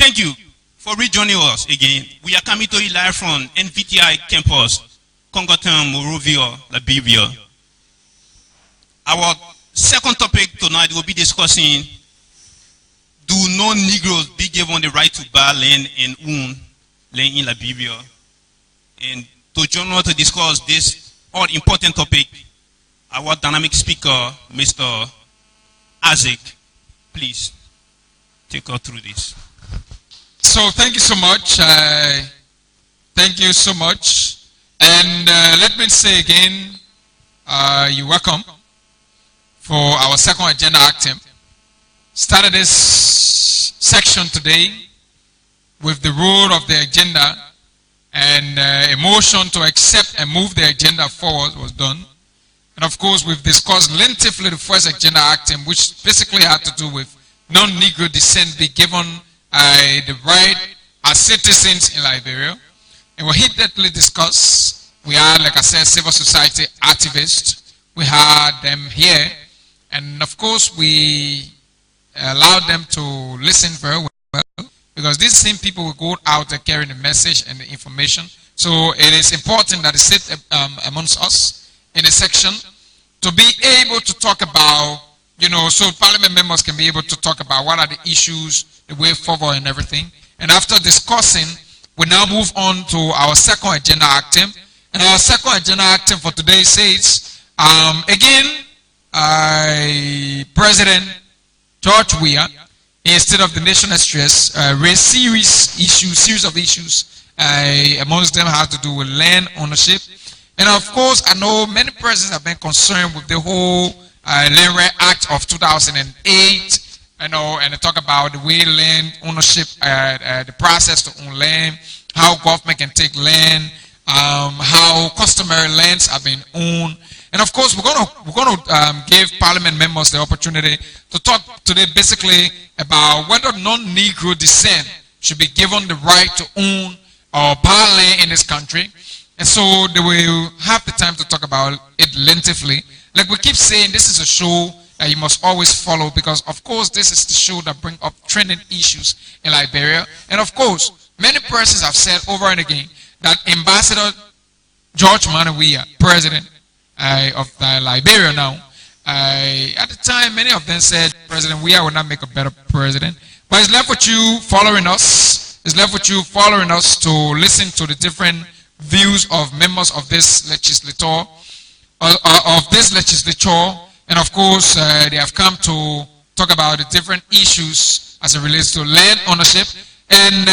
Thank you for rejoining us again. We are coming to you live from NVTI campus, Congoton, Monrovia, Liberia. Our second topic tonight will be discussing, do non-Negroes be given the right to buy land and own land in Liberia? And to join us to discuss this all-important topic, our dynamic speaker, Mr. Isaac, please take us through this. So thank you so much. Thank you so much. And let me say again, you're welcome for our second agenda item. Started this section today with the rule of the agenda, and a motion to accept and move the agenda forward was done. And of course, we've discussed lengthily the first agenda item, which basically had to do with non-Negro descent be given the right as citizens in Liberia. And we heatedly discussed. We had, like I said, civil society activists. We had them here. And of course, we allowed them to listen very well, because these same people will go out and carry the message and the information. So it is important that they sit amongst us in a section to be able to talk about, so parliament members can be able to talk about what are the issues, the way forward and everything. And after discussing, we now move on to our second agenda item. And our second agenda item for today says, again, President George Weah, instead of the national stress, raised series of issues. Amongst them have to do with land ownership. And of course, I know many presidents have been concerned with the whole Land Rent Act of 2008, and they talk about the way land ownership, the process to own land, how government can take land, how customary lands have been owned. And of course, we're going to give parliament members the opportunity to talk today basically about whether non-Negro descent should be given the right to own or buy land in this country. And so they will have the time to talk about it lengthily. Like we keep saying, this is a show that you must always follow, because of course this is the show that brings up trending issues in Liberia. And of course, many persons have said over and again that Ambassador George Weah, President of Liberia now, at the time many of them said President Weah will not make a better president. But it's left with you following us. It's left with you following us to listen to the different views of members of this legislature, and of course they have come to talk about the different issues as it relates to land ownership. And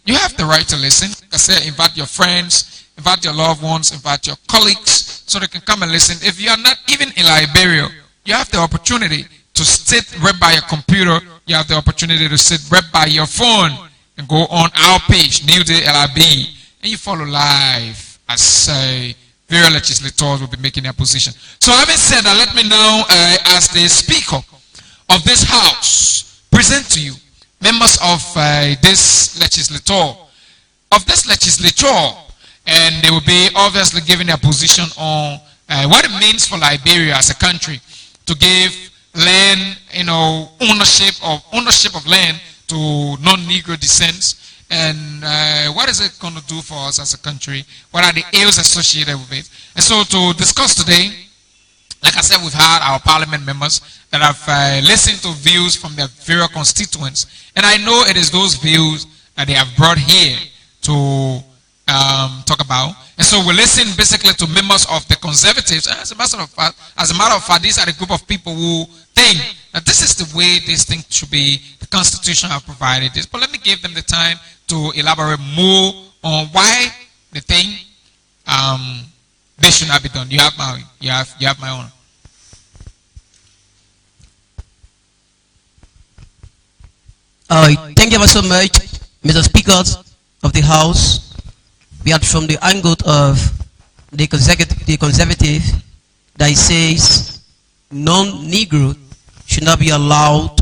you have the right to listen. Like I said, invite your friends, invite your loved ones, invite your colleagues, so they can come and listen. If you are not even in Liberia, you have the opportunity to sit right by your computer. You have the opportunity to sit right by your phone and go on our page, New Day LRB, and you follow live as various legislators will be making their position. So having said that, let me now, as the speaker of this house, present to you members of this legislature, and they will be obviously giving their position on what it means for Liberia as a country to give land, ownership of land to non-Negro descents. And what is it going to do for us as a country? What are the ills associated with it? And so to discuss today, like I said, we've had our parliament members that have listened to views from their various constituents. And I know it is those views that they have brought here to talk about. And so we listen basically to members of the conservatives. As a matter of fact, these are the group of people who think that this is the way this thing should be. The Constitution have provided this. But let me give them the time to elaborate more on why they think this should not be done. You have my honor. Thank you so much, Mr. Speakers of the House. We are from the angle of the conservative that says non-Negro should not be allowed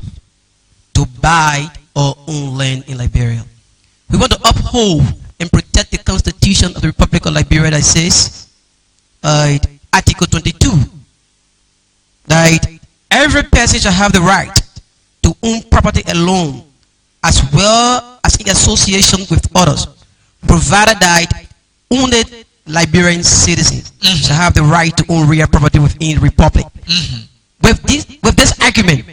to buy or own land in Liberia. We want to uphold and protect the Constitution of the Republic of Liberia that says, Article 22, that every person shall have the right to own property alone as well as in association with others, provided that only Liberian citizens shall have the right to own real property within the republic. With this argument,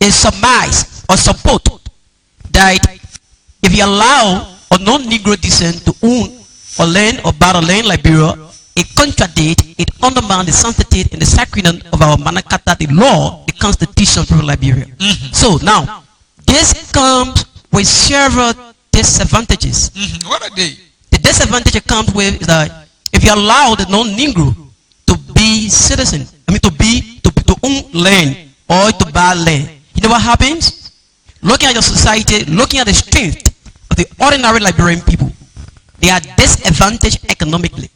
it surmise or support that if you allow a non-Negro descent to own or land or buy land in Liberia, it contradicts, it undermines the sanctity and the sacredness of our Manakata, the law, the constitution of Liberia. So now, this comes with several disadvantages. What are they? The disadvantage it comes with is that if you allow the non-Negro to be citizen, to own land or to buy land, you know what happens? Looking at your society, looking at the strength of the ordinary Liberian people, they are disadvantaged economically.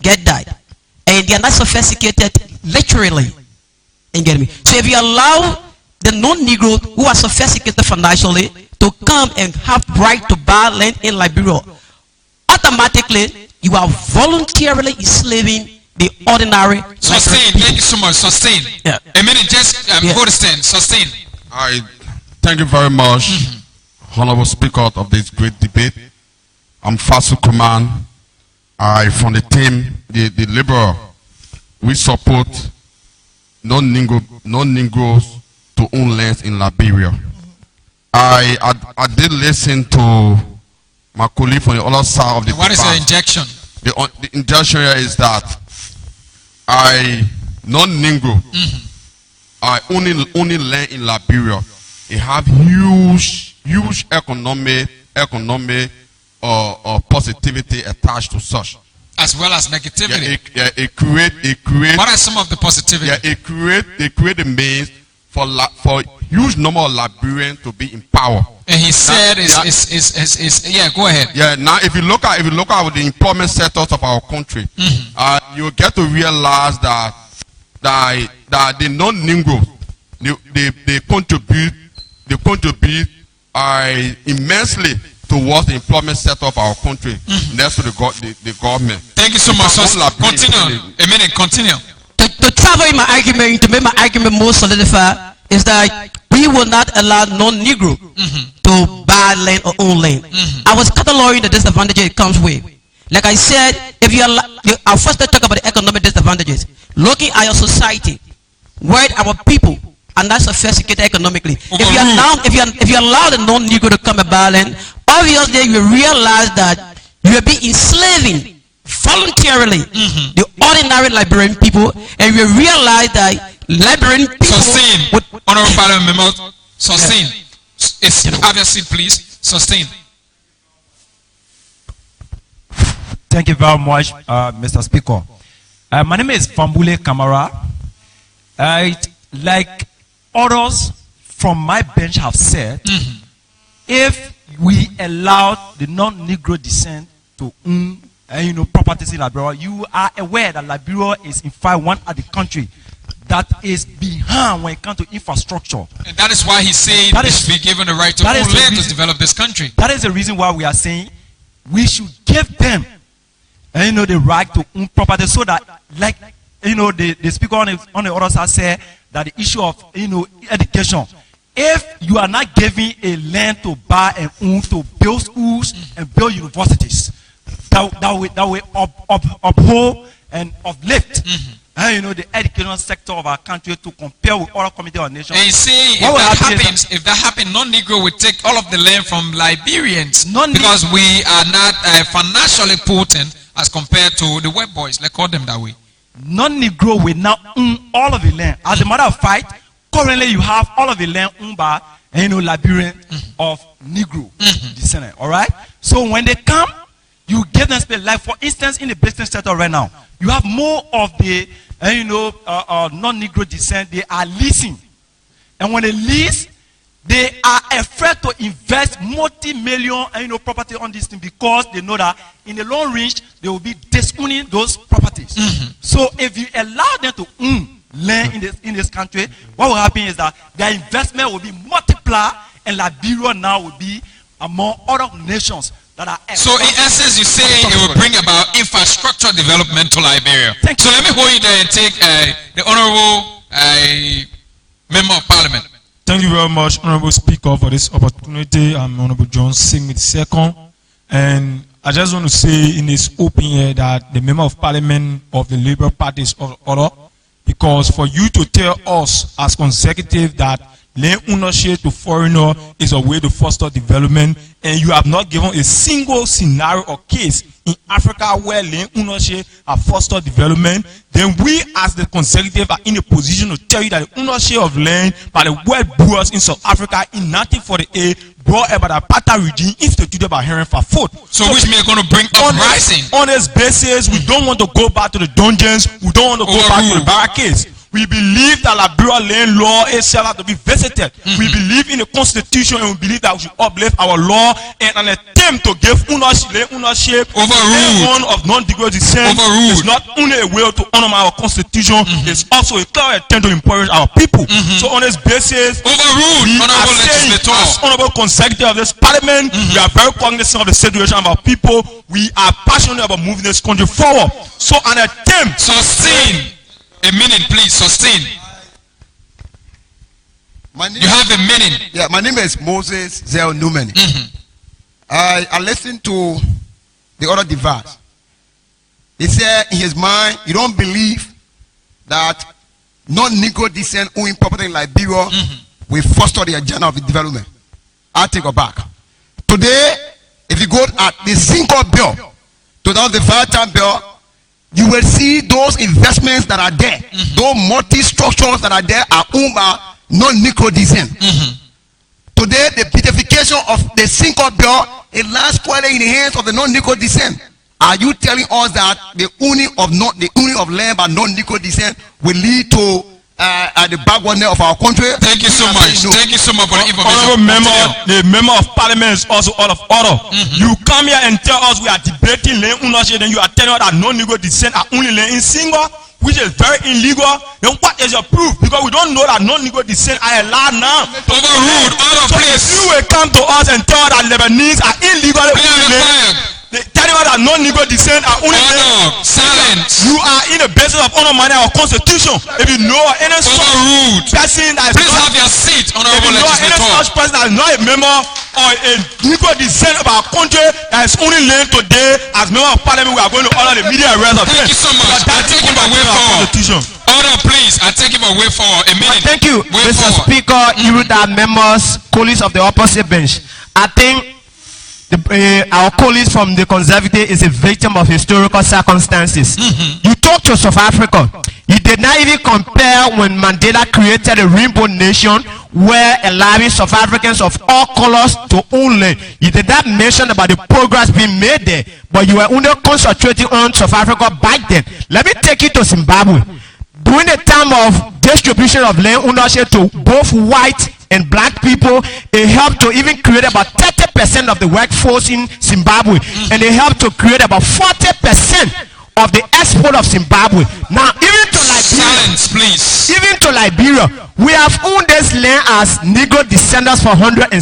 Get that? And they are not sophisticated literally. You get me? So if you allow the non-Negro who are sophisticated financially to come and have right to buy land in Liberia, automatically you are voluntarily enslaving the ordinary. Sustain. Thank you so much. Sustain. Yeah. A minute, just hold the stand. Sustain. I thank you very much, Honorable Speaker of this great debate. I'm Fasu Kuman. I from the team, the Liberal. We support non-Negroes to own lands in Liberia. I did listen to my colleague from the other side of the. What is your injection? The injection here is that non-Negro, I only land in Liberia. It have huge economic positivity attached to such, as well as negativity. It create. What are some of the positivity? Yeah, it create the means for huge number of Liberians to be in power. And he said, yeah, go ahead. Yeah, now if you look at the employment sectors of our country, you get to realize that the non-Negro they contribute immensely towards the employment sector of our country next to the government. Thank you so much. Continue. A minute. Continue. To travel in my argument, to make my argument more solidified, is that we will not allow non-Negro to buy land or own land. I was cataloging the disadvantages it comes with. Like I said, if you allow, I'll first talk about the economic disadvantages. Looking at your society, where our people are not sophisticated economically. If you allow the non-Negro to come and buy land, obviously you realize that you will be enslaving voluntarily the ordinary Liberian people, and you realize that Liberian people. Sustain. Honorable Parliament member, sustain. It's obviously, please sustain. Thank you very much, Mr. Speaker. My name is Fambule Kamara. Like others from my bench have said, if we allow the non-Negro descent to own properties in Liberia, you are aware that Liberia is in fact one of the country that is behind when it comes to infrastructure. And that is why he's saying we should be given the right to own land to develop this country. That is the reason why we are saying we should give them the right to own property, so that, like the speaker on the other side said, that the issue of education, if you are not giving a land to buy and own to build schools and build universities, that will uphold and uplift the educational sector of our country to compare with other communities or nations. And see, if that happens, non-Negro will take all of the land from Liberians because we are not financially potent as compared to the white boys. Let's call them that way. Non-Negro will now own all of the land. As a matter of fact, currently you have all of the land owned by Liberian of Negro descendant. All right. So when they come, you give them space. Like for instance, in the business sector right now, you have more of the non-Negro descent. They are leasing, and when they lease, they are afraid to invest multi-million property on this thing, because they know that in the long range they will be disowning those properties. So if you allow them to own land in this country, what will happen is that their investment will be multiplied, and Liberia now will be among other nations that are. So in essence, you say it will bring about infrastructure development to Liberia. So let me hold you there and take the honorable member of parliament. Thank you very much, Honorable Speaker, for this opportunity. I'm Honorable John Singh II. And I just want to say in this open here that the Member of Parliament of the Labour Party is out of order, because for you to tell us as consecutive that land ownership to foreigner is a way to foster development, and you have not given a single scenario or case in Africa where land ownership have fostered development, then we as the consecutive are in a position to tell you that the ownership of land by the world brewers in South Africa in 1948 brought about the apartheid regime instituted by Henry Fafot. So which means going to bring uprising. On this basis, we don't want to go back to the dungeons, we don't want to go back to the barricades. We believe that Liberia land law itself has to be visited. We believe in the constitution, and we believe that we should uplift our law, and an attempt to give ownership to everyone of non-Negro descent is not only a way to honor our constitution, it's also a clear attempt to impoverish our people. So on this basis, we are saying, as honorable consecutive of this parliament, we are very cognizant of the situation of our people. We are passionate about moving this country forward. So an attempt. Sustain. A minute, please. Sustain. You have a minute. Yeah, my name is Moses Zell Newman. I listened to the other device. He said in his mind, you don't believe that non-Negro descent owning property in Liberia will foster the agenda of the development. I'll take it back. Today, if you go at the single bill, to the five-time bill, you will see those investments that are there, those multi-structures that are there are owned by non-Negro descent. Today, the beautification of the single bill, it lies squarely in the hands of the non-Negro descent. Are you telling us that the owning of land by non-Negro descent will lead to the backwardness of our country? Thank you so much. No. Thank you so much for the information. The member of parliament is also out of order. You come here and tell us we are debating land ownership, then you are telling us that non-Negro descent are only land in single, which is very illegal. Then what is your proof? Because we don't know that non-Negro descent are allowed now. Overruled. Order, So please. if you will come to us and tell us that Lebanese are illegally telling us that non-Negro descent are only Order. Silence. you are in the basis of honor money our constitution. If you know any Overruled. person that is Please not, have your seat, if honorable you know any legislator. such person that is not a member or a Negro descent of our country that is only land today as member of parliament, we are going to honor the media arrest of Thank you so much. I take him away forward. Order, please. I take him away forward. A minute. Thank you, Way Mr. forward. Speaker, you that members, colleagues of the opposite bench. I think our colleagues from the Conservative is a victim of historical circumstances. You talk to South Africa. You did not even compare when Mandela created a rainbow nation where allowing South Africans of all colors to own land. You did not mention about the progress being made there, but you were only concentrating on South Africa back then. Let me take you to Zimbabwe. During the time of distribution of land ownership to both white and black people, it helped to even create about 30% of the workforce in Zimbabwe, and it helped to create about 40% of the export of Zimbabwe. Now, even to Liberia, Silence, please. even to Liberia, we have owned this land as Negro descendants for 170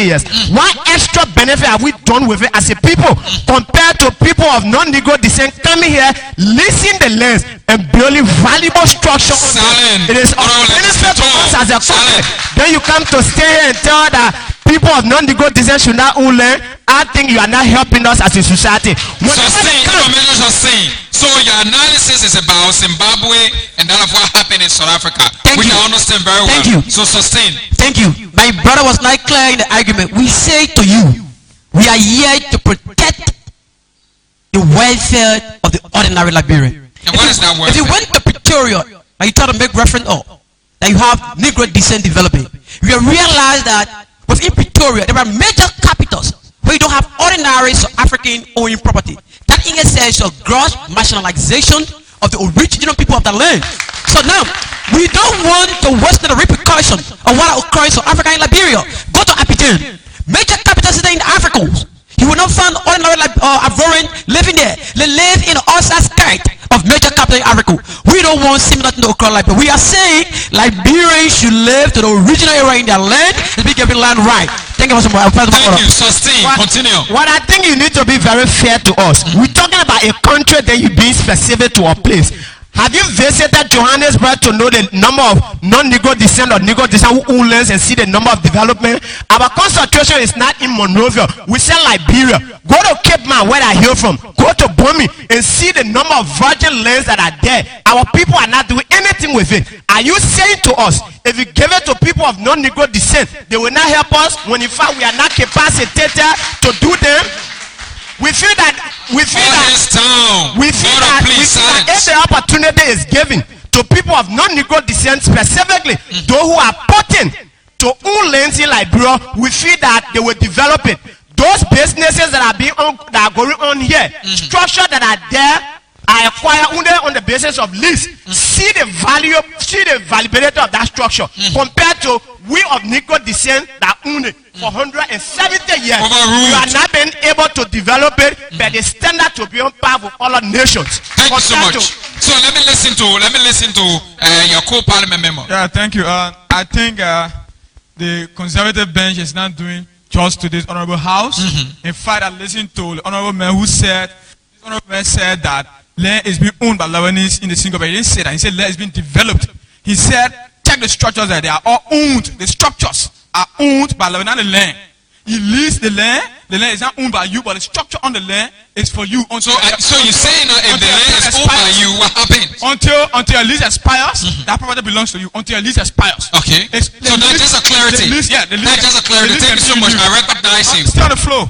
years. What extra benefit have we done with it as a people compared to people of non-Negro descent coming here, leasing the lands and building valuable structure? Silent. It is of benefit to us as a country. Then you come to stay here and tell that people of non-Negro descent should not own land. I think you are not helping us as a society. Sustain. Information sustain. So your analysis is about Zimbabwe and that of what happened in South Africa. Thank We you. can understand very well. Thank you. So sustain. Thank you. My brother was not clear in the argument. We say to you, we are here to protect the welfare of the ordinary Liberian. And what is that If you welfare? went to Pretoria and you try to make reference that you have Negro descent developing, you will realize that within Pretoria there are major capitals where you don't have ordinary South African owning property. That in a sense of gross nationalization of the original people of the land. So now, we don't want to worsen the repercussion of what occurs in South Africa and Liberia. Go to Abidjan, major capital city in Africa. You will not find ordinary Ivorian living there. They live in the outskirts of major capital in Africa. We don't want similar to occur like that. We are saying Liberians should live to the original area in their land and be given land right. Thank you so much. Thank you. Sustain. Continue. What I think you need to be very fair to us. We're talking about a country, then you being specific to a place. Have you visited Johannesburg to know the number of non-Negro descent or Negro descent who lands and see the number of development? Our concentration is not in Monrovia. We say Liberia. Go to Cape Man, where I hail from. Go to Bomi and see the number of virgin lands that are there. Our people are not doing anything with it. Are you saying to us, if you give it to people of non-Negro descent, they will not help us when in fact we are not capacitated to do them? We feel that if the opportunity is given to people of non-Negro descent, specifically those who are putting to own lands in Liberia, we feel that they will develop it. Those businesses that are going on here, structures that are there, are acquired only on the basis of lease. See the valuability of that structure compared to we of Negro descent that own it for 170 years. We are not being able to develop it, but the standard to be on par with other nations. Thank you so much. So let me listen to your co-parliament member. Yeah, thank you. I think the conservative bench is not doing just to this honorable house. In fact, I listened to the honorable man who said, this honorable man said that land is being owned by Lebanese in the Singapore. He didn't say that. He said land is being developed. He said, check the structures that they are all owned. The structures are owned by Lebanon, not the land. You lease the land is not owned by you, but the structure on the land is for you. So you're saying that if the land is owned by you, what happens? Until your lease expires, that property belongs to you. Until your lease expires. Okay. So that's just a clarity. That's just a clarity. Thank you so much. I recognize you. Stay on the floor.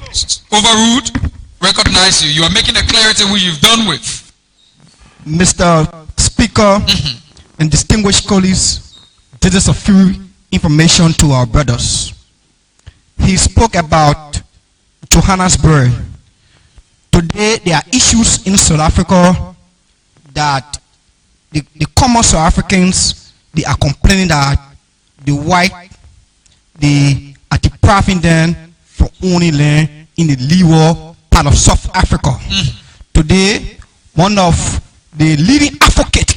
Overruled. Recognize you. You are making a clarity who you've done with. Mr. Speaker and distinguished colleagues, this is a few information to our brothers. He spoke about Johannesburg. Today there are issues in South Africa that the common South Africans, they are complaining that the white, they are depriving them from owning land in the Leeward part of South Africa. Today, one of the leading advocate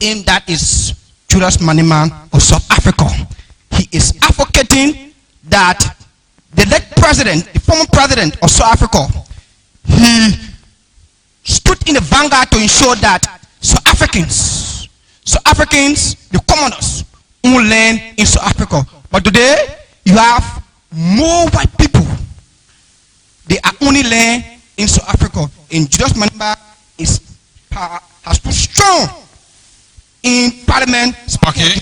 in that is Julius Maniman of South Africa. He is advocating that the late president, the former president of South Africa, he stood in the vanguard to ensure that South Africans, the commoners, own land in South Africa. But today, you have more white people. They are owning land in South Africa. And Julius Maniman has stood strong in Parliament. Okay.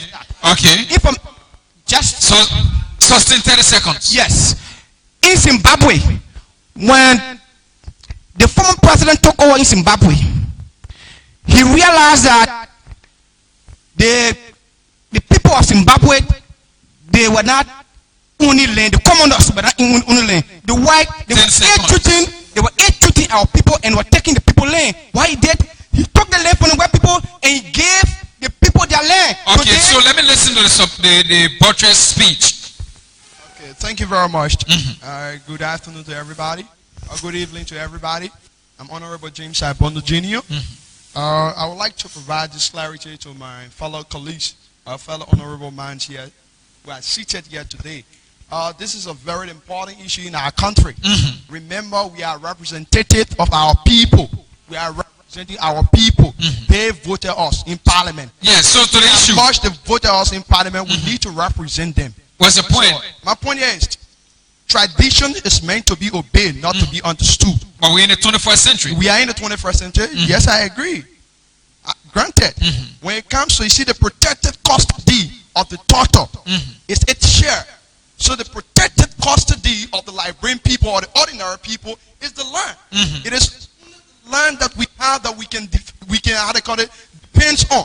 Sustain 30 seconds. Yes. In Zimbabwe, when the former president took over in Zimbabwe, he realized that the people of Zimbabwe, they were not owning land. The commoners were not owning land. The white, they were treating our people and were taking the people land. Why he did? He took the land from the white people and he gave the people their land. Okay, so let me listen to the buttress speech. Okay, thank you very much. Good afternoon to everybody. Good evening to everybody. I'm Honorable James Ibondo Jr. I would like to provide this clarity to my fellow colleagues, fellow honorable men here who are seated here today. This is a very important issue in our country. Remember, we are representative of our people. We are representing our people. They voted us in parliament. Yes, so to the issue. As much they voted us in parliament, we need to represent them. What's the point? So, my point is, tradition is meant to be obeyed, not to be understood. But we're in the 21st century. We are in the 21st century. Yes, I agree. Granted, when it comes to, you see, the protected custody of the turtle, it's its share. So the protected custody of the Liberian people or the ordinary people is the land. It is land that we have that we can how they call it, depends on.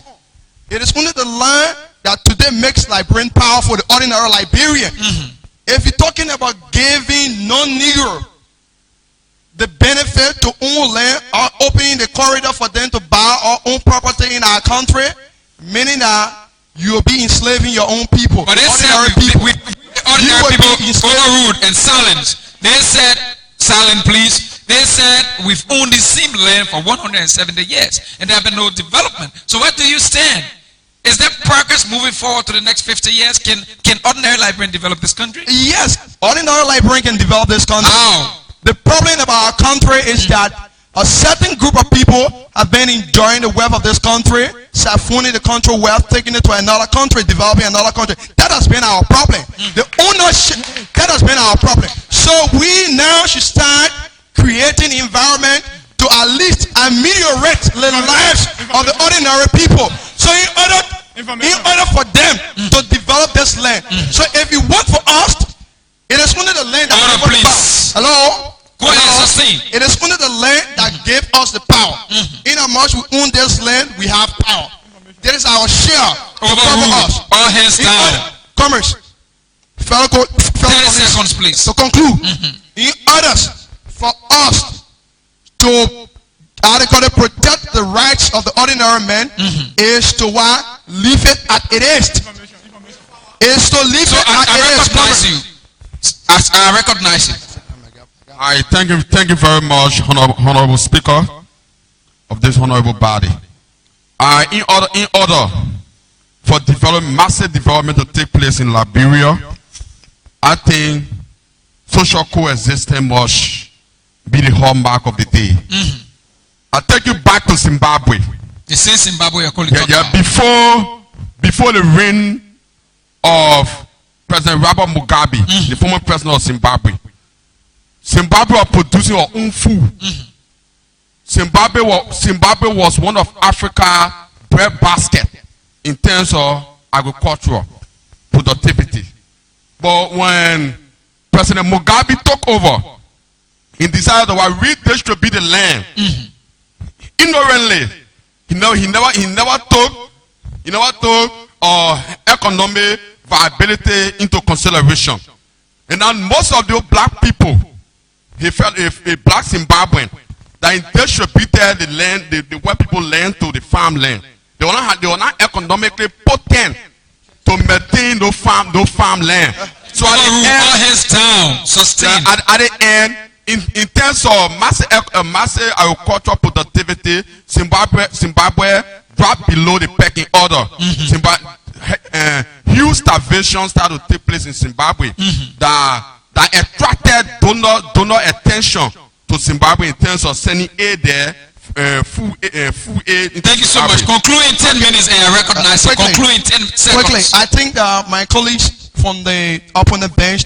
It is only the land that today makes Liberian power for the ordinary Liberian. If you're talking about giving non-Negro the benefit to own land or opening the corridor for them to buy or own property in our country, meaning that you'll be enslaving your own people. But they said ordinary people overruled and silenced. They said, silent please. They said we've owned this same land for 170 years and there have been no development. So where do you stand? Is there progress moving forward to the next 50 years? Can ordinary Liberian develop this country? Yes, ordinary Liberian can develop this country. How? The problem about our country is that a certain group of people have been enjoying the wealth of this country, siphoning the country wealth, taking it to another country, developing another country. That has been our problem. The ownership, that has been our problem. So we now should start creating environment to at least ameliorate the lives of the ordinary people. So in order for them to develop this land. So if you work for us, it is only the land that hello? Go ahead, sustain. It is only the land that gave us the power. In how much we own this land, we have power. There is our share to cover us. All hands down. Commerce. 30 seconds, please. To conclude, in order for us to protect the rights of the ordinary man is to leave it at it is. Is to leave it at it is. I recognize you. I thank you very much, honorable speaker of this honorable body. In order for massive development to take place in Liberia, I think social coexistence must be the hallmark of the day. I take you back to Zimbabwe. The same Zimbabwe you're calling before the reign of President Robert Mugabe, the former president of Zimbabwe. Zimbabwe was producing our own food. Zimbabwe was one of Africa's breadbasket in terms of agricultural productivity. But when President Mugabe took over, he decided to redistribute the land. Ignorantly, he never took economic viability into consideration. And now most of the black people, he felt if a black Zimbabwean that he distributed the land, the white people land to the farmland. They were not economically potent to maintain no farmland. So at the end, all hands down, sustain. At the end, in terms of massive agricultural productivity, Zimbabwe dropped below the pecking order. Huge starvation started to take place in Zimbabwe that attracted donor attention to Zimbabwe in terms of sending aid there, food aid. Thank you so much. Conclude in 10 minutes and I recognize you. Conclude in 10 seconds. Quickly, I think my colleagues from the up on the bench,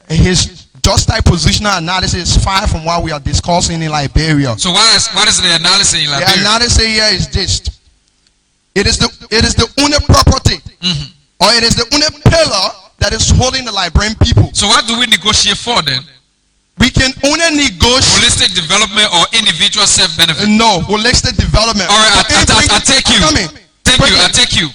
his just type positional analysis is far from what we are discussing in Liberia. So what is the analysis in Liberia? The analysis here is this. It is the only property or it is the only pillar that is holding the Liberian people. So what do we negotiate for then? We can only negotiate holistic development or individual self-benefit. No, holistic development. All right, I take you. I take you.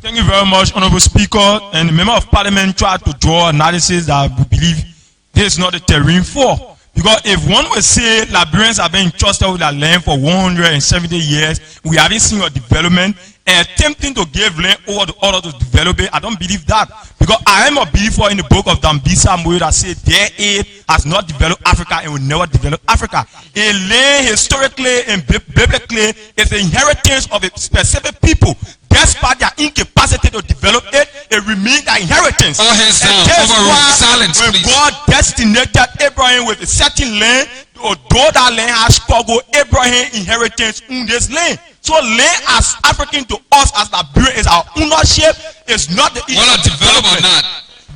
Thank you very much, Honorable Speaker. And the Member of Parliament tried to draw analysis that we believe this is not the terrain for. Because if one would say Liberians have been entrusted with their land for 170 years, we haven't seen your development, and attempting to give land over the order to develop it, I don't believe that. Because I am a believer in the book of Dambisa Moyo that says their aid has not developed Africa and will never develop Africa. A land historically and biblically is the inheritance of a specific people. Despite their incapacity to develop it, it remains their inheritance. All hands down, overruled. Silence, when please. God destinated Abraham with a certain land, although that land has struggled, Abraham inheritance on this land. So land as African to us as Liberia is our ownership. It's not the issue. Whether develop or not.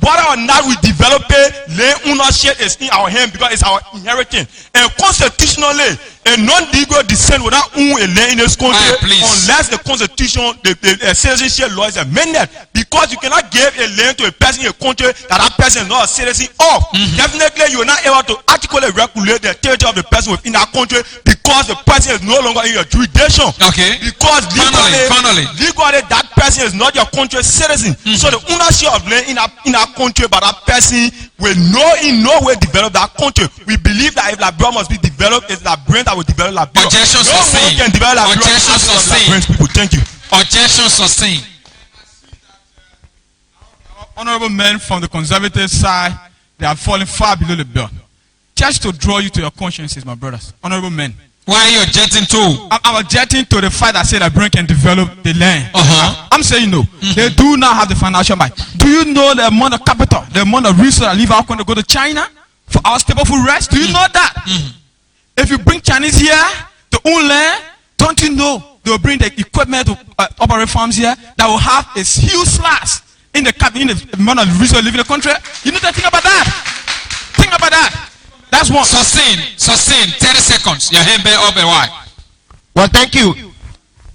Whether or not we develop it, land ownership is in our hand because it's our inheritance. And constitutionally, a non-Negro descent will not own a land in this country unless the constitution, the citizenship law is amended. Because you cannot give a land to a person in a country that person is not a citizen of. Definitely, you are not able to articulate regulate the territory of the person within that country because the person is no longer in your jurisdiction. Okay. Because legally that person is not your country's citizen. So the ownership of land in our country by that person will in no way develop that country. We believe that if Liberia must be developed, it's Liberians that will develop Liberia. Objection sustained. No one can develop Liberia. Objection sustained. People, thank you. Objection sustained. Honorable men from the conservative side, they are falling far below the belt. Just to draw you to your consciences, my brothers. Honorable men. Why are you objecting to? I'm objecting to the fact that said that Britain can develop the land. I'm saying no. They do not have the financial might. Do you know the amount of capital, the amount of resources that leave our country to go to China for our staple food rice? Do you know that? If you bring Chinese here to own land, Don't you know they will bring the equipment to operate farms here that will have a huge slash in the amount of resources living in the country? You need to think about that. Think about that. That's one. Sustain. 30 seconds. Your hand bear up and why? Well, thank you.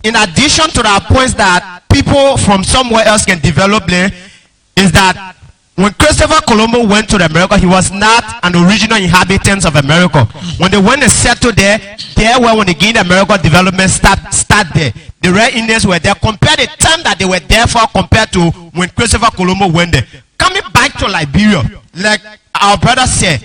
In addition to the points that people from somewhere else can develop land, is that when Christopher Columbus went to America, he was not an original inhabitant of America. When they went and settled there where when they gained America, development start there. The Red Indians were there. Compare the time that they were there for compared to when Christopher Columbus went there. Coming back to Liberia, like our brother said,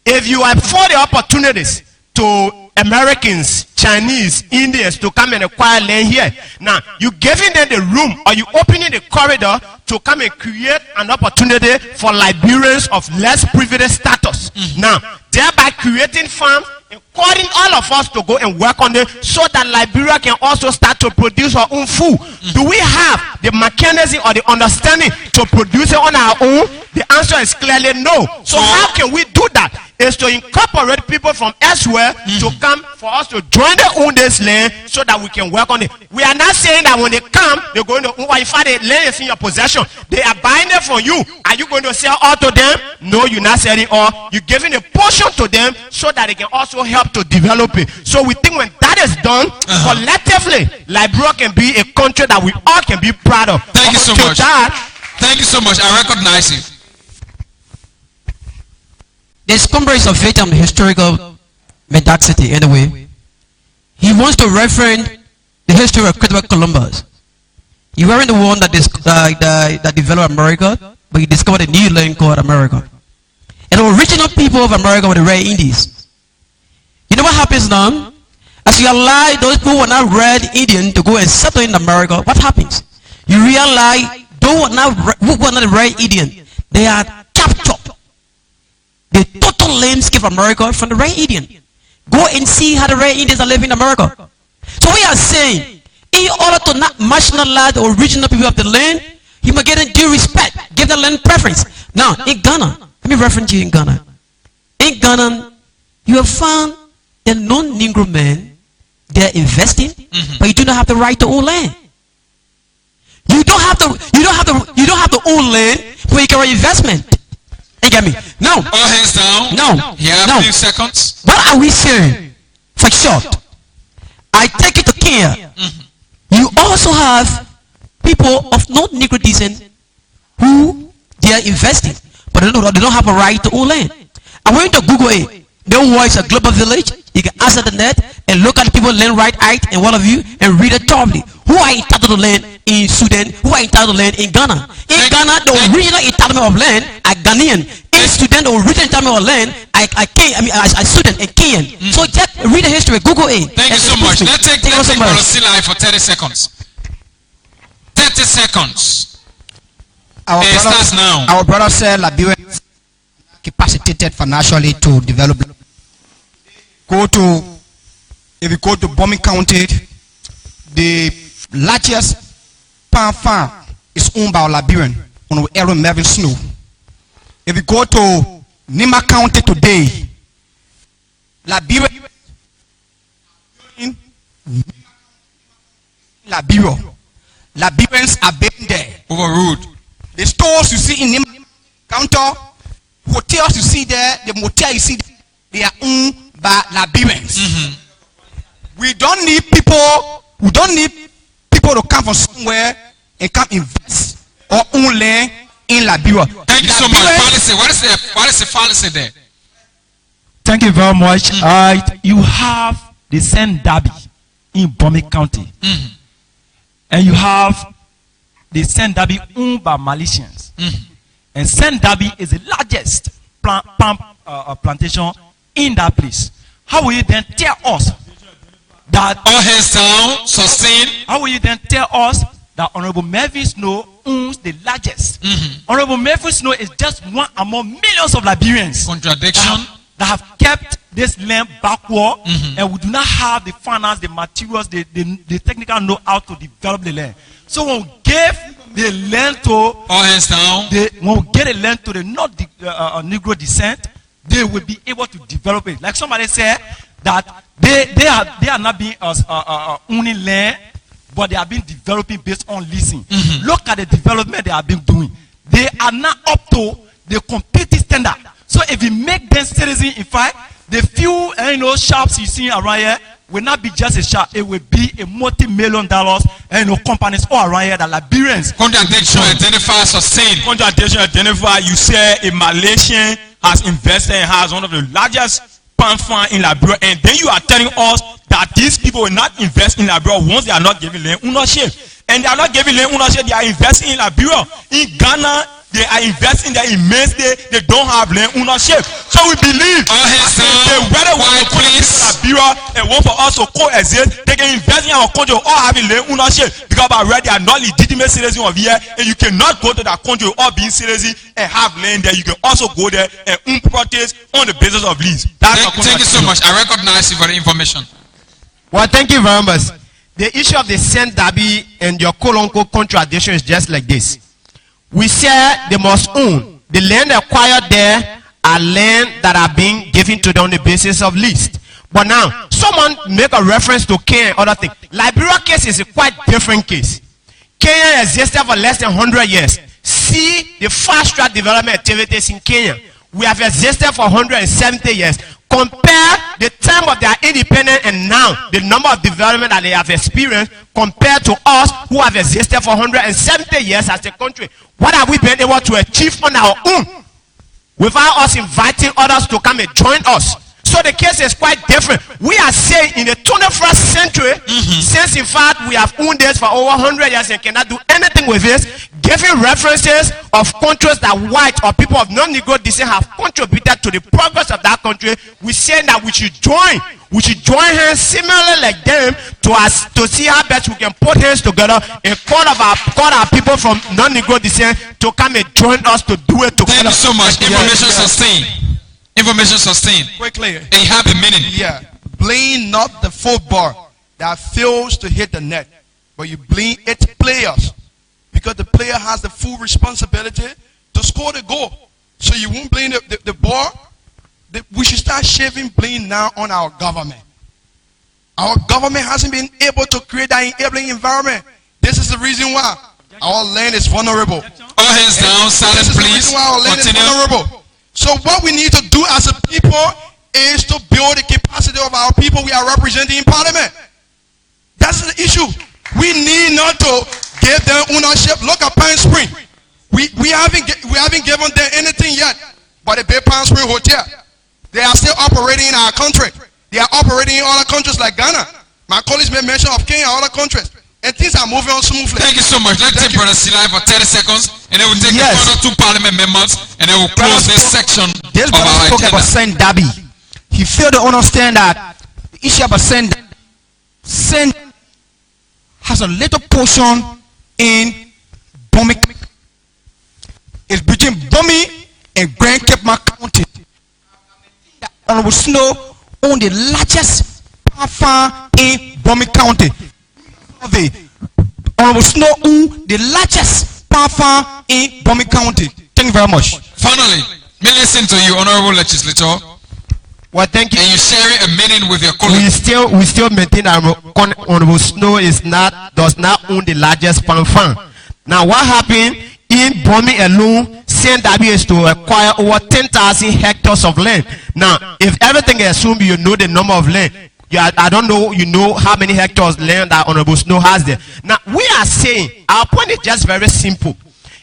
if you afford the opportunities to Americans, Chinese, Indians to come and acquire land here, now you giving them the room or you opening the corridor to come and create an opportunity for Liberians of less privileged status. Now, thereby creating farms, calling all of us to go and work on it so that Liberia can also start to produce our own food. Do we have the mechanism or the understanding to produce it on our own? The answer is clearly no. So how can we do that? Is to incorporate people from elsewhere to come for us to join the own this land so that we can work on it. We are not saying that when they come, they're going to, if the land is in your possession, they are buying it from you. Are you going to sell all to them? No, you're not selling all. You're giving a portion to them so that they can also help to develop it. So we think when that is done, collectively, Liberia can be a country that we all can be proud of. Thank you so much. Thank you so much. I recognize you. The Scumber is of faith and historical mendacity anyway. He wants to reference the history of Christopher Columbus. He wasn't the one that developed America, but he discovered a new land called America. And the original people of America were the Red Indians. You know what happens now? As you allow those people who are not Red Indian to go and settle in America, what happens? You realize those who are not the Red Indian, they are captured. The total landscape of America from the Red Indian. Go and see how the Red Indians are living in America. So we are saying, in order to not marginalize the original people of the land, you must get due respect, give the land preference. Now, in Ghana, let me reference you in Ghana. In Ghana, you have found the non-Negro men, they're investing, but you do not have the right to own land. You don't have to own land, but you can have investment. You get me? No. All hands down. No. Yeah, no. a few seconds. What are we saying? For short, I take it to Kenya. You also have people of non-Negro descent who they are investing, but they don't have a right to own land. I went to Google it. Don't worry, it's a global village. You can answer the net and look at the people land right act and one of you and read it thoroughly. Who are entitled to land in Sudan? Who are entitled to land in Ghana? In Ghana, the original entitlement of land are Ghanaian. In Sudan, the original entitlement of land are Sudan and Kenyan. So just read the history. Google it. Thank you so much. Let's take Brother for 30 seconds. 30 seconds. Our brother said Liberia is capacitated financially to develop. If you go to Bombing County, the largest palm farm is owned by a Liberian on Aaron Melvin Snow. If you go to Nima County today, Liberians are being there. Overruled. The stores you see in Nima County, hotels you see there, the motel you see there, they are owned by Liberians. We don't need people to come from somewhere and come invest or own land in Liberia. Thank you so much. Policy. What is the policy there? Thank you very much. You have the Saint Derby in Bombay County. And you have the Saint Derby owned by Malaysians. And Saint Derby is the largest palm plantation in that place. How will you then tell us that all hands down, sustain? How will you then tell us that Honorable Melvin Snow owns the largest? Honorable Melvin Snow is just one among millions of Liberians. Contradiction. That have kept this land backward, and we do not have the finance, the materials, the technical know-how to develop the land. So when we gave the land to all hands down, when we get the land to the not Negro descent, they will be able to develop it. Like somebody said, that they are not being owning land, but they have been developing based on leasing. Look at the development they have been doing. They are not up to the competitive standard. So if you make them citizens, in fact, the few shops you see around here will not be just a shop. It will be a multi-million dollars companies all around here that Liberians. Contradiction identify sustain. Contradiction identify. You say a Malaysian has invested and has one of the largest palm farm in Liberia, and then you are telling us that these people will not invest in Liberia once they are not giving land ownership. And they are not giving land ownership, they are investing in Liberia. In Ghana, they are investing there immensely, they don't have land ownership. So we believe they rather want to put in Liberia and want for us to coexist. They can invest in our country all having land ownership, because already they are not legitimate citizens of here, and you cannot go to that country all being citizens and have land there. You can also go there and own properties on the basis of lease. Thank you so much. I recognize you for the information. Well, thank you very much. The issue of the Saint Dabi and your quote-unquote contradiction is just like this. We say they must own. The land acquired there are land that are being given to them on the basis of lease. But now, someone make a reference to Kenya and other things. Liberia case is a quite different case. Kenya existed for less than 100 years. See the fast-track development activities in Kenya. We have existed for 170 years. Compare the time of their independence and now, the number of development that they have experienced compared to us who have existed for 170 years as a country. What have we been able to achieve on our own without us inviting others to come and join us? So the case is quite different. We are saying in the 21st century, since in fact we have owned this for over 100 years and cannot do anything with this, giving references of countries that white or people of non-Negro descent have contributed to the progress of that country, we say that we should join. We should join hands similarly like them to see how best we can put hands together and call our people from non-Negro descent to come and join us to do it together. Thank you so much. Information sustained. Information sustained. Quickly. And you have a minute. Yeah. Blame not the football that fails to hit the net, but you blame its players, because the player has the full responsibility to score the goal. So you won't blame the ball. We should start shaving blame now on our government. Our government hasn't been able to create that enabling environment. This is the reason why our land is vulnerable. All hands down, silence please. This is the reason why our land is vulnerable. So what we need to do as a people is to build the capacity of our people we are representing in parliament. That's the issue. We need not to give them ownership. Look at Pine Spring. We haven't given them anything yet, but the Bay Pine Spring Hotel, they are still operating in our country. They are operating in other countries like Ghana. My colleagues made mention of Kenya and other countries. And things are moving on smoothly. Thank you so much. Let's take Brother Silai for 30 seconds, and then we'll take the other two parliament members, and then we'll close this section This of our brother spoke agenda. about Saint Dabi. He failed to understand that the issue about Saint has a little portion in Bomi. It's between Bomi and Grand Cape County. Honorable Snow owned the largest farm in Bomi County. Honorable Snow owned the largest farm in Bomi County. Thank you very much. Finally, may I listen to you, Honorable Legislator. Well, thank you. And you sharing a meeting with your We colleagues. still maintain that Honorable Snow does not own the largest palm farm. Now, what happened in Bomi alone? Saint Dabi is to acquire over 10,000 hectares of land. Now, if everything is assumed, you know the number of land. I don't know, you know how many hectares land that Honorable Snow has there. Now, we are saying, our point is just very simple.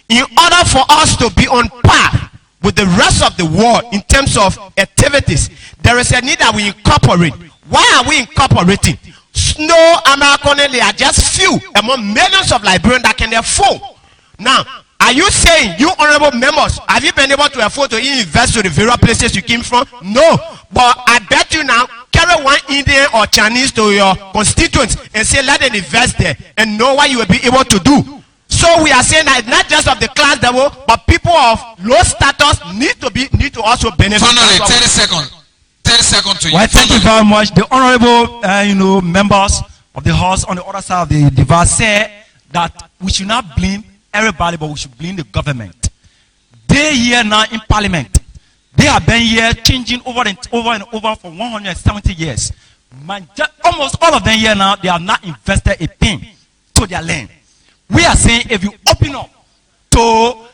In order for us to be on par with the rest of the world in terms of activities, there is a need that we incorporate. Why are we incorporating? Snow, American, they are just few among millions of Liberians that can afford. Now, are you saying, you honorable members, have you been able to afford to invest to the various places you came from? No. But I bet you now, carry one Indian or Chinese to your constituents and say, let them invest there and know what you will be able to do. So we are saying that it's not just of the class level, but people of low status need to also benefit. Finally, 30 seconds. 30 seconds to you. Well, thank you very much. The honorable, members of the House on the other side of the divide said that we should not blame everybody, but we should blame the government. They here now in parliament, They have been here changing over and over for 170 years. Almost all of them here now, they have not invested a pin to their land. We are saying if you open up to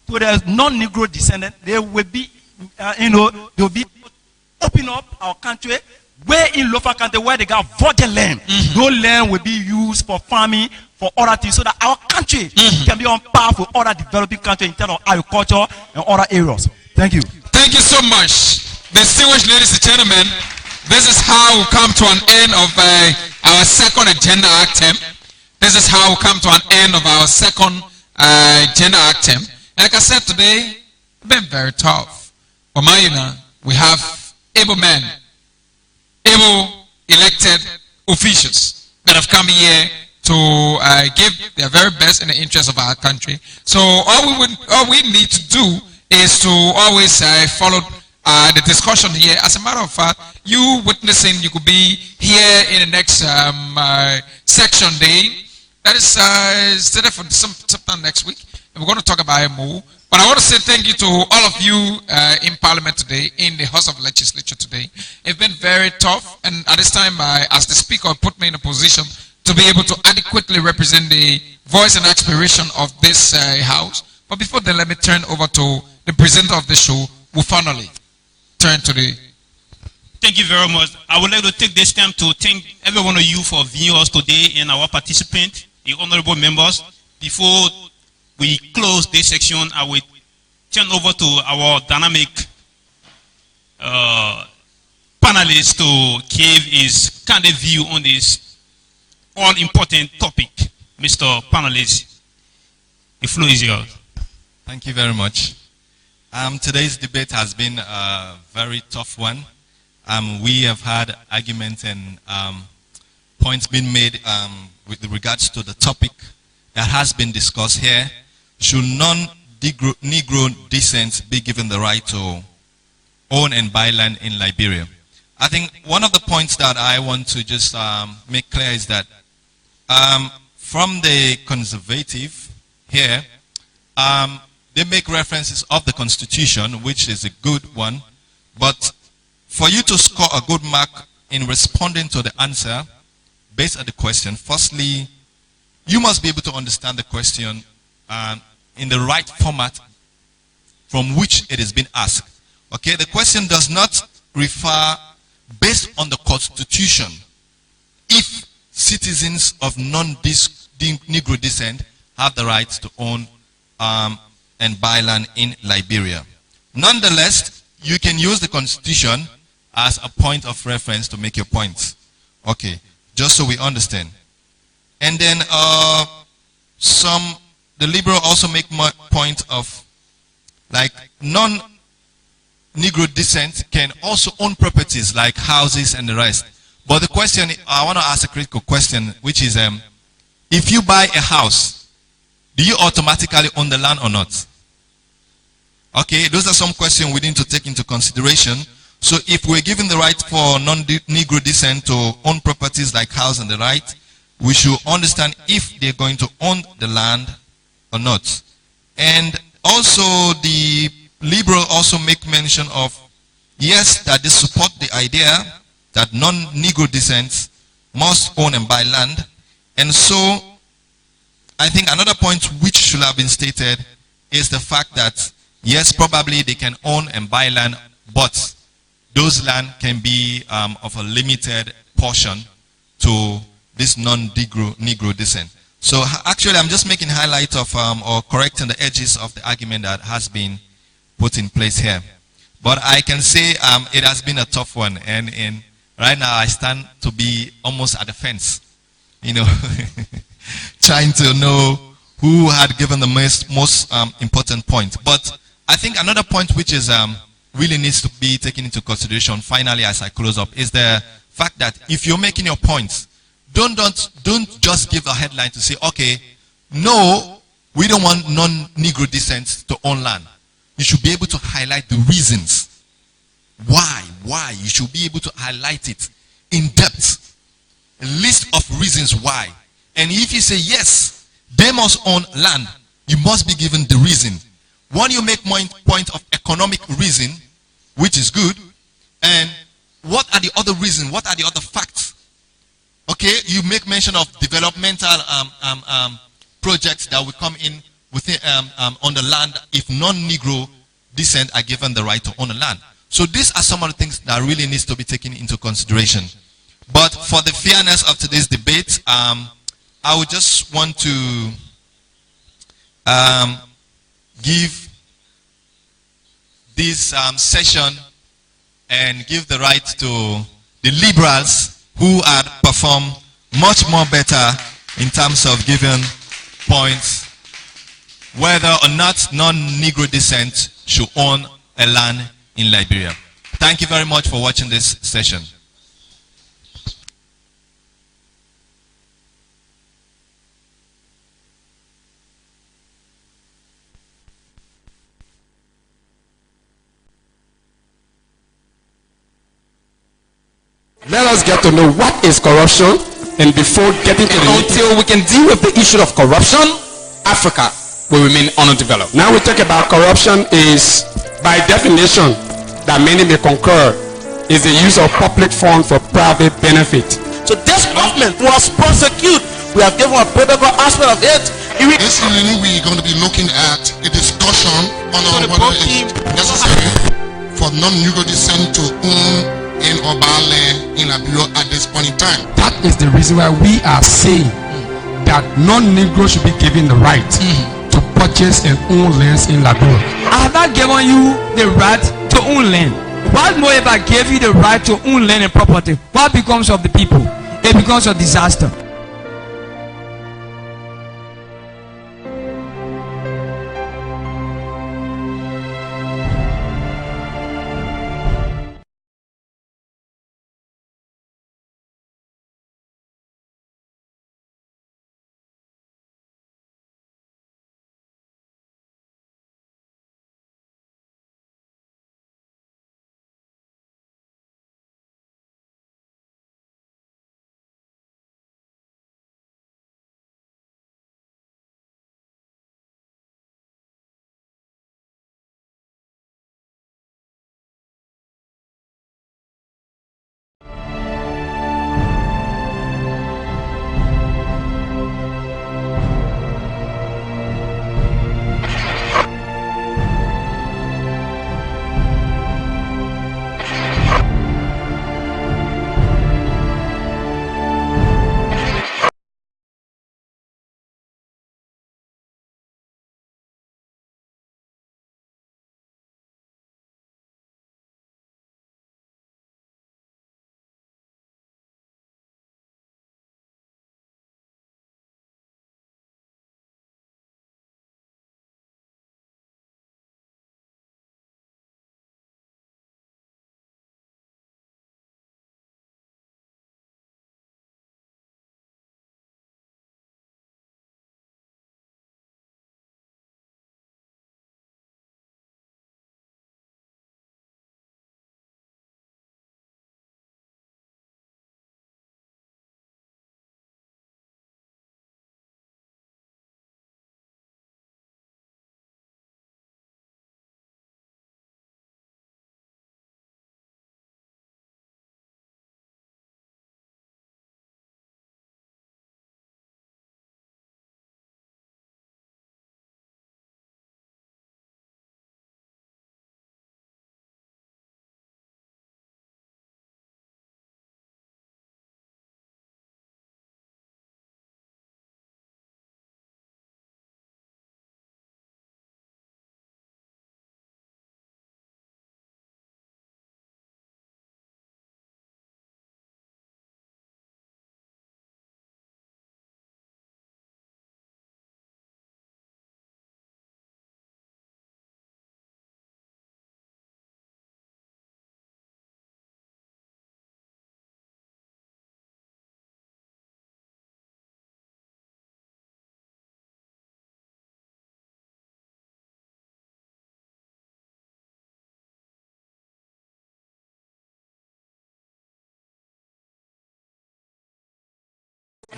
the non-Negro descendant, they will be, they will be open up our country. Where in local country where they got virgin land, those land will be used for farming, for other things, so that our country can be on par with other developing countries in terms of agriculture and other areas. Thank you. Thank you so much. Distinguished ladies and gentlemen, this is how we come to an end of our second agenda item. This is how we come to an end of our second agenda item. And like I said today, it's been very tough. For Mayuna, we have able men, able elected officials that have come here to give their very best in the interest of our country. So all we need to do is to always follow the discussion here. As a matter of fact, you witnessing, you could be here in the next section day. That is stated for sometime next week. And we're going to talk about it more. But I want to say thank you to all of you in Parliament today, in the House of Legislature today. It's been very tough, and at this time, as the Speaker put me in a position to be able to adequately represent the voice and aspiration of this House. But before then, let me turn over to the presenter of the show, who finally turn to the... Thank you very much. I would like to take this time to thank every one of you for viewing us today and our participants, the honorable members. Before we close this section, I will turn over to our dynamic panelist to give his candid view on this all-important topic. Mr. Panelist, the floor is yours. Thank you very much. Today's debate has been a very tough one. We have had arguments and points being made with regards to the topic that has been discussed here. Should non-Negro descent be given the right to own and buy land in Liberia? I think one of the points that I want to just make clear is that from the conservative here, they make references of the Constitution, which is a good one, but for you to score a good mark in responding to the answer based on the question, firstly, you must be able to understand the question in the right format from which it is being asked. Okay, the question does not refer based on the Constitution if citizens of non-Negro descent have the right to own and buy land in Liberia. Nonetheless, you can use the Constitution as a point of reference to make your points. Okay, just so we understand. And then the liberal also make point of like non-Negro descent can also own properties like houses and the rest. But the question, I want to ask a critical question, which is if you buy a house, do you automatically own the land or not? Okay, those are some questions we need to take into consideration. So if we're given the right for non-Negro descent to own properties like house and the right, we should understand if they're going to own the land or not. And also the liberal also make mention of, yes, that they support the idea that non-Negro descent must own and buy land. And so I think another point which should have been stated is the fact that, yes, probably they can own and buy land, but those land can be of a limited portion to this non-Negro descent. So actually, I'm just making highlight of or correcting the edges of the argument that has been put in place here. But I can say it has been a tough one, and right now I stand to be almost at the fence, you know, trying to know who had given the most important point. But I think another point which is really needs to be taken into consideration finally as I close up is the fact that if you're making your points, don't just give a headline to say, okay, no, we don't want non-Negro descent to own land. You should be able to highlight the reasons. Why? You should be able to highlight it in depth. A list of reasons why. And if you say, yes, they must own land, you must be given the reason When you make point of economic reason, which is good, and what are the other reasons? What are the other facts? Okay, you make mention of developmental projects that will come in within on the land if non-Negro descent are given the right to own the land. So these are some of the things that really needs to be taken into consideration. But for the fairness of today's debate, I would just want to give this session and give the right to the liberals who had performed much more better in terms of giving points whether or not non-Negro descent should own a land in Liberia. Thank you very much for watching this session. Let us get to know what is corruption, and before getting to until we can deal with the issue of corruption, Africa will remain underdeveloped. Now we talk about corruption is, by definition, that many may concur, is the use of public funds for private benefit. So this movement was prosecute. We have given a political aspect of it. This evening we are going to be looking at a discussion on whether it is necessary for non-Negro descent to own in or buy land in Liberia at this point in time. That is the reason why we are saying that non-Negro should be given the right to purchase and own lands in Liberia. I have not given you the right to own land. What more if I gave you the right to own land and property? What becomes of the people? It becomes a disaster.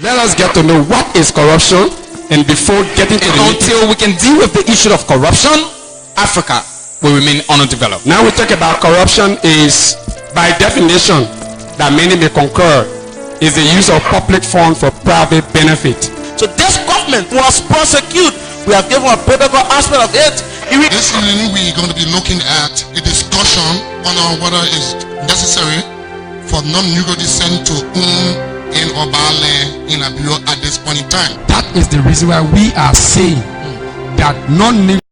Let us get to know what is corruption, and before getting to until we can deal with the issue of corruption, Africa will remain underdeveloped. Now we talk about corruption is, by definition, that many may concur, is the use of public funds for private benefit. So this government must prosecute. We have given a protocol aspect of it. This evening we're going to be looking at a discussion on whether it's necessary for non-Negro descent to own in or buy land in Liberia at this point in time. That is the reason why we are saying that non-Negro